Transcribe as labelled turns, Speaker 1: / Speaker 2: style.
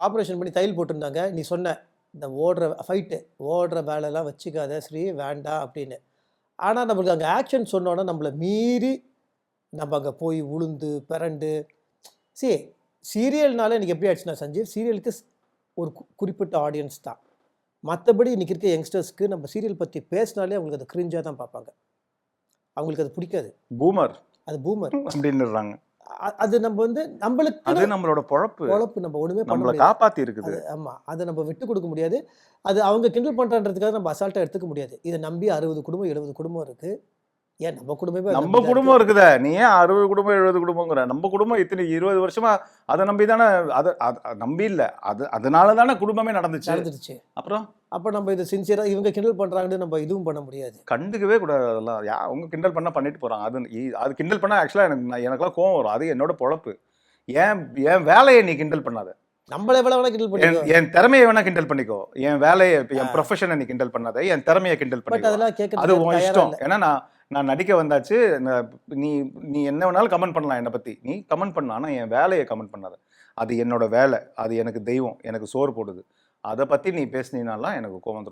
Speaker 1: Operation பண்ணி தையல் போட்டிருந்தாங்க. நீ சொன்ன இந்த ஓடுற வேலைலாம் வச்சுக்காத ஸ்ரீ வேண்டாம் அப்படின்னு. ஆனா நம்மளுக்கு அங்க ஆக்ஷன் சொன்னோனே நம்மள மீறி நம்ம அங்க போய் உளுந்து, பெரண்டு சி சீரியல்னாலே இன்னைக்கு எப்படி ஆயிடுச்சுன்னா சஞ்சீவ், சீரியலுக்கு ஒரு குறிப்பிட்ட ஆடியன்ஸ் தான். மத்தபடி இன்னைக்கு இருக்க யங்ஸ்டர்ஸ்க்கு நம்ம சீரியல் பத்தி பேசினாலே அவங்களுக்கு அது கிரிஞ்சா தான் பார்ப்பாங்க. அவங்களுக்கு அது பிடிக்காது.
Speaker 2: பூமர்
Speaker 1: அது பூமர்.
Speaker 2: அப்படின்னுறாங்க.
Speaker 1: அது நம்ம வந்து
Speaker 2: அது
Speaker 1: நம்மளுக்கு
Speaker 2: நம்மளோட பொழப்பு.
Speaker 1: பொழப்பு நம்ம ஒண்ணுமே பண்ண
Speaker 2: நம்மள
Speaker 1: முடியாது.
Speaker 2: காப்பாத்தி இருக்குது.
Speaker 1: ஆமா. அத நம்ம விட்டு கொடுக்க முடியாது. அது அவங்க கிண்டல் பண்றான்றதுக்காக நம்ம அசால்ட்டா எடுத்துக்க முடியாது. இத நம்பி 60 குடும்பம், 70 குடும்பம் இருக்கு. ஏன் நம்ம குடும்பமே அத
Speaker 2: நம்ம
Speaker 1: நம்பி தான் இருக்கு.
Speaker 2: குடும்பம் இருக்குதே. நீ ஏன் 60 குடும்பம் 70 குடும்பங்கிற? நம்ம குடும்பம் இத்தனை 20 வருஷமா அத நம்பி தானே நம்பி இல்ல. அதனால தானே குடும்பமே நடந்துச்சு.
Speaker 1: நடந்துருச்சு.
Speaker 2: அப்புறம்
Speaker 1: அப்ப நம்ம இத சின்சியரா இவங்க கிண்டல் பண்றாங்கன்னு நம்ம இதுவும் பண்ண முடியாது.
Speaker 2: கண்டுக்கவே கூடாது அதெல்லாம். அவங்க கிண்டல் பண்ணா பண்ணிட்டு போறாங்க. அது கிண்டல் பண்ணா ஆக்சுவலா எனக்கெல்லாம் கோவம் வரும். அது என்னோட பொழப்பு. என் வேலையை நீ கிண்டல் பண்ணாத.
Speaker 1: நம்மள எவ்வளவு வேணா கிண்டல் பண்ணிக்கோ.
Speaker 2: என் திறமையை வேணா கிண்டல் பண்ணிக்கோ. என் வேலையை என்
Speaker 1: ஆ.
Speaker 2: ப்ரொஃபஷனை நீ கிண்டல் பண்ணாத. என் திறமையை கிண்டல்
Speaker 1: பட்
Speaker 2: பண்ணிக்கோ.
Speaker 1: அதெல்லாம்
Speaker 2: அது
Speaker 1: கேட்கறதுக்கு
Speaker 2: உன்
Speaker 1: தயாரா
Speaker 2: இஷ்டம்.
Speaker 1: இல்ல.
Speaker 2: ஏன்னா நான் நடிக்க வந்தாச்சு. நீ நீ என்ன வேணாலும் கமெண்ட் பண்ணலாம் என்னை பத்தி. நீ கமெண்ட் பண்ணலாம். ஆனா என் வேலையை கமெண்ட் பண்ணாத. அது என்னோட வேலை. அது எனக்கு தெய்வம். எனக்கு சோறு போடுது. அதை பத்தி நீ பேசுனீனாலாம் எனக்கு கோவம் வந்துரும்.